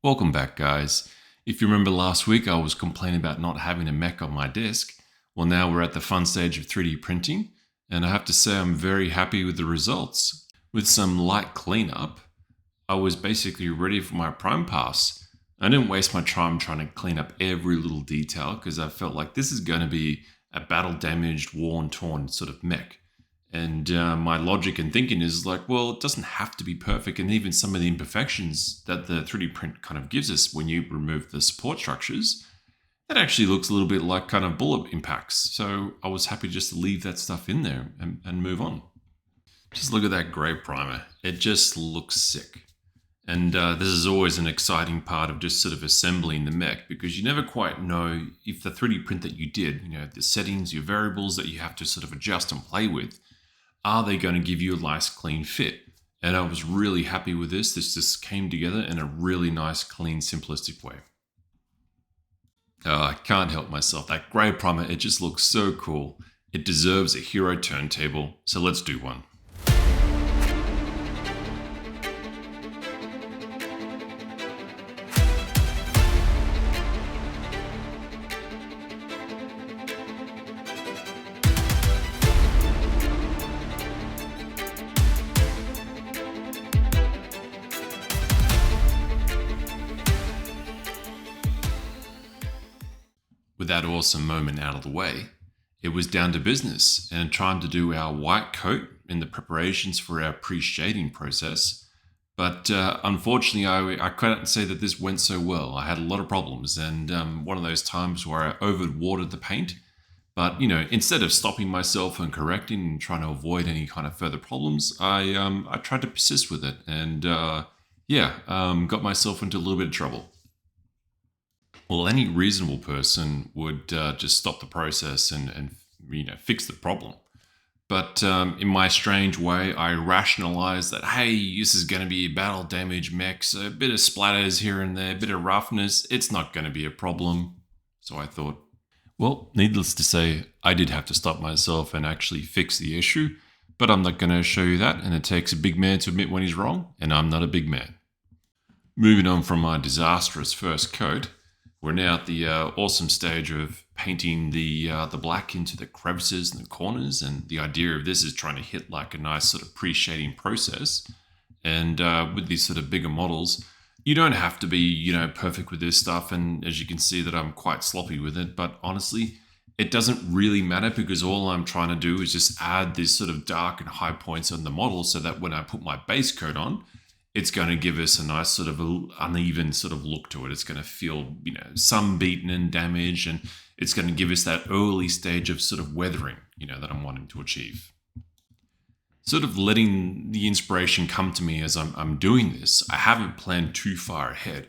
Welcome back, guys. If you remember last week, I was complaining about not having a mech on my desk. Well, now we're at the fun stage of 3D printing, and I have to say I'm very happy with the results. With some light cleanup, I was basically ready for my prime pass. I didn't waste my time trying to clean up every little detail because I felt like this is going to be a battle-damaged, worn, torn sort of mech. And my logic and thinking is like, well, it doesn't have to be perfect. And even some of the imperfections that the 3D print kind of gives us when you remove the support structures, that actually looks a little bit like kind of bullet impacts. So I was happy just to leave that stuff in there and move on. Just look at that grey primer. It just looks sick. And this is always an exciting part of just sort of assembling the mech because you never quite know if the 3D print that you did, the settings, your variables that you have to sort of adjust and play with, are they going to give you a nice clean fit? And I was really happy with this. This just came together in a really nice, clean, simplistic way. I can't help myself. That grey primer, it just looks so cool. It deserves a hero turntable, so let's do one. With that awesome moment out of the way, it was down to business and trying to do our white coat in the preparations for our pre-shading process. But unfortunately, I couldn't say that this went so well. I had a lot of problems and one of those times where I over-watered the paint. But, instead of stopping myself and correcting and trying to avoid any kind of further problems, I tried to persist with it and got myself into a little bit of trouble. Well, any reasonable person would just stop the process and fix the problem. But in my strange way, I rationalized that, hey, this is going to be battle damage mechs, a bit of splatters here and there, a bit of roughness. It's not going to be a problem. So I thought, well, needless to say, I did have to stop myself and actually fix the issue. But I'm not going to show you that. And it takes a big man to admit when he's wrong. And I'm not a big man. Moving on from my disastrous first coat, we're now at the awesome stage of painting the black into the crevices and the corners. And the idea of this is trying to hit like a nice sort of pre-shading process. And with these sort of bigger models, you don't have to be, perfect with this stuff. And as you can see that I'm quite sloppy with it. But honestly, it doesn't really matter because all I'm trying to do is just add this sort of dark and high points on the model so that when I put my base coat on, it's going to give us a nice sort of uneven sort of look to it. It's going to feel, some beaten and damaged, and it's going to give us that early stage of sort of weathering, that I'm wanting to achieve. Sort of letting the inspiration come to me as I'm doing this. I haven't planned too far ahead,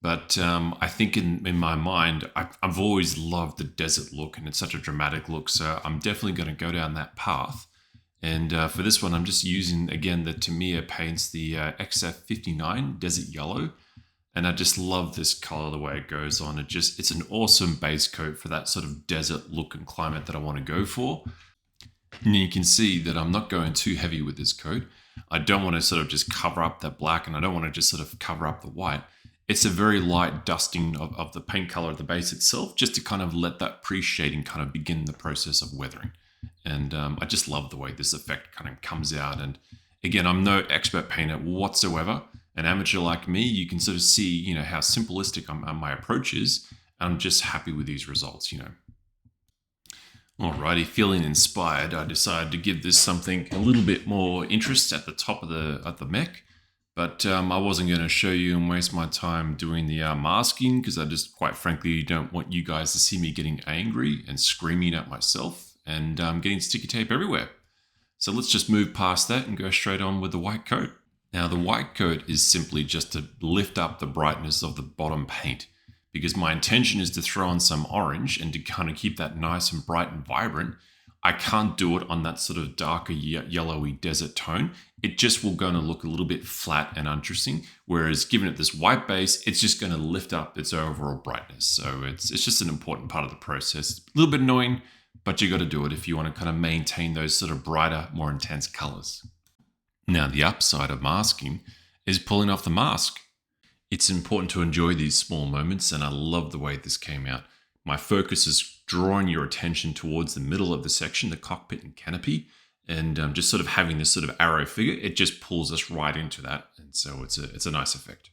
but I think in my mind, I've always loved the desert look, and it's such a dramatic look, so I'm definitely going to go down that path. And for this one, I'm just using, again, the Tamiya paints, the XF59 Desert Yellow. And I just love this color, the way it goes on. It's an awesome base coat for that sort of desert look and climate that I want to go for. And you can see that I'm not going too heavy with this coat. I don't want to sort of just cover up that black, and I don't want to just sort of cover up the white. It's a very light dusting of the paint color of the base itself, just to kind of let that pre-shading kind of begin the process of weathering. And I just love the way this effect kind of comes out. And again, I'm no expert painter whatsoever. An amateur like me, you can sort of see, how simplistic my approach is. I'm just happy with these results, Alrighty, feeling inspired, I decided to give this something a little bit more interest at the top of the mech. But I wasn't going to show you and waste my time doing the masking because I just, quite frankly, don't want you guys to see me getting angry and screaming at myself and getting sticky tape everywhere. So let's just move past that and go straight on with the white coat. Now, the white coat is simply just to lift up the brightness of the bottom paint because my intention is to throw on some orange and to kind of keep that nice and bright and vibrant. I can't do it on that sort of darker yellowy desert tone. It just will going to look a little bit flat and uninteresting. Whereas given it this white base, it's just going to lift up its overall brightness. So it's just an important part of the process. A little bit annoying, but you got to do it if you want to kind of maintain those sort of brighter, more intense colors. Now, the upside of masking is pulling off the mask. It's important to enjoy these small moments, and I love the way this came out. My focus is drawing your attention towards the middle of the section, the cockpit and canopy, and just sort of having this sort of arrow figure. It just pulls us right into that, and so it's a nice effect.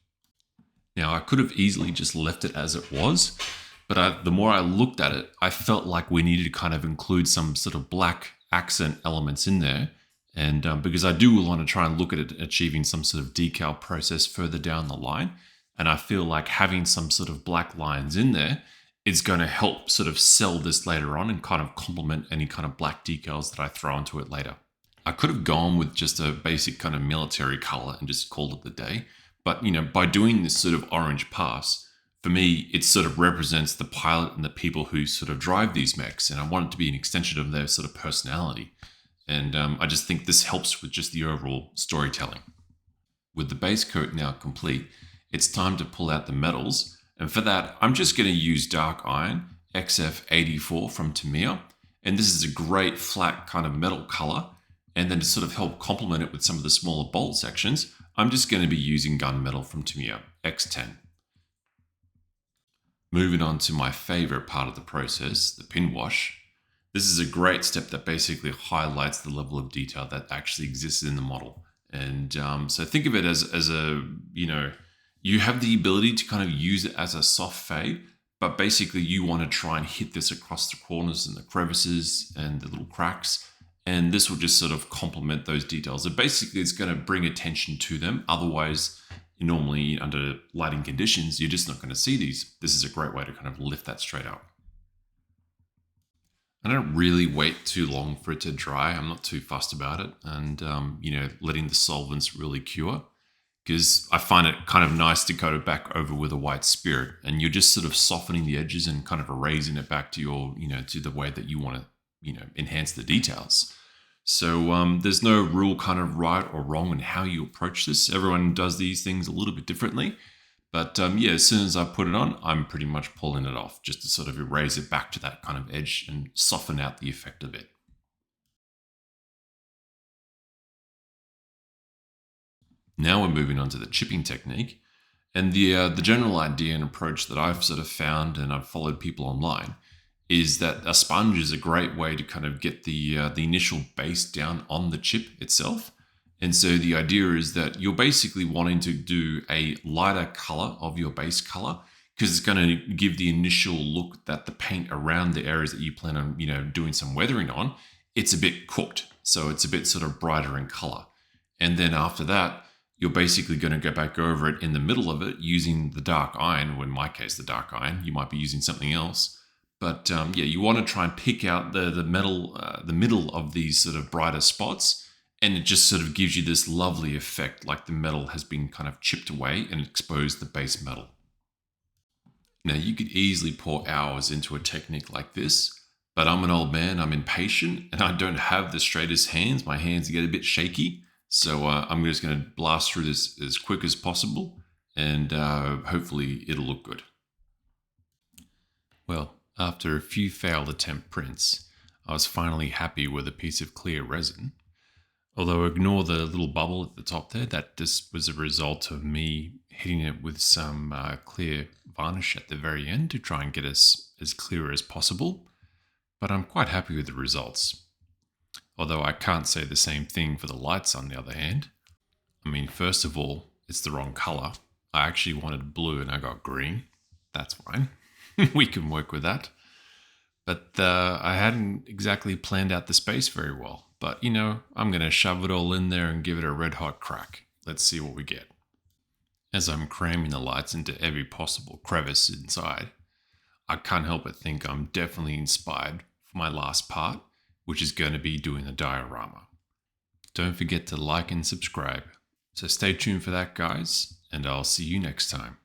Now, I could have easily just left it as it was, but the more I looked at it, I felt like we needed to kind of include some sort of black accent elements in there. And because I do want to try and look at it achieving some sort of decal process further down the line. And I feel like having some sort of black lines in there is going to help sort of sell this later on and kind of complement any kind of black decals that I throw onto it later. I could have gone with just a basic kind of military color and just called it the day. But, by doing this sort of orange pass, for me, it sort of represents the pilot and the people who sort of drive these mechs. And I want it to be an extension of their sort of personality. And I just think this helps with just the overall storytelling. With the base coat now complete, it's time to pull out the metals. And for that, I'm just going to use Dark Iron XF84 from Tamiya. And this is a great flat kind of metal color. And then to sort of help complement it with some of the smaller bolt sections, I'm just going to be using gunmetal from Tamiya X10. Moving on to my favorite part of the process, the pin wash. This is a great step that basically highlights the level of detail that actually exists in the model. And so think of it as a, you have the ability to kind of use it as a soft fade, but basically you want to try and hit this across the corners and the crevices and the little cracks. And this will just sort of complement those details. So basically it's going to bring attention to them. Otherwise, normally under lighting conditions, you're just not going to see these. This is a great way to kind of lift that straight up. I don't really wait too long for it to dry. I'm not too fussed about it. And, letting the solvents really cure. Because I find it kind of nice to coat it back over with a white spirit. And you're just sort of softening the edges and kind of erasing it back to your, to the way that you want to, enhance the details. So there's no rule kind of right or wrong in how you approach this. Everyone does these things a little bit differently. But as soon as I put it on, I'm pretty much pulling it off just to sort of erase it back to that kind of edge and soften out the effect of it. Now we're moving on to the chipping technique. And the general idea and approach that I've sort of found, and I've followed people online, is that a sponge is a great way to kind of get the initial base down on the chip itself. And so the idea is that you're basically wanting to do a lighter color of your base color because it's going to give the initial look that the paint around the areas that you plan on, doing some weathering on, it's a bit cooked. So it's a bit sort of brighter in color. And then after that, you're basically going to go back over it in the middle of it using the dark iron, or in my case, the dark iron. You might be using something else. But you want to try and pick out the metal, the middle of these sort of brighter spots. And it just sort of gives you this lovely effect, like the metal has been kind of chipped away and exposed the base metal. Now, you could easily pour hours into a technique like this, but I'm an old man, I'm impatient, and I don't have the straightest hands. My hands get a bit shaky. So I'm just going to blast through this as quick as possible, and hopefully it'll look good. Well, after a few failed attempt prints, I was finally happy with a piece of clear resin. Although ignore the little bubble at the top there, that just was a result of me hitting it with some clear varnish at the very end to try and get us as clear as possible. But I'm quite happy with the results. Although I can't say the same thing for the lights on the other hand. I mean, first of all, it's the wrong color. I actually wanted blue and I got green. That's fine. We can work with that. But I hadn't exactly planned out the space very well. But, I'm going to shove it all in there and give it a red hot crack. Let's see what we get. As I'm cramming the lights into every possible crevice inside, I can't help but think I'm definitely inspired for my last part, which is going to be doing the diorama. Don't forget to like and subscribe. So stay tuned for that, guys, and I'll see you next time.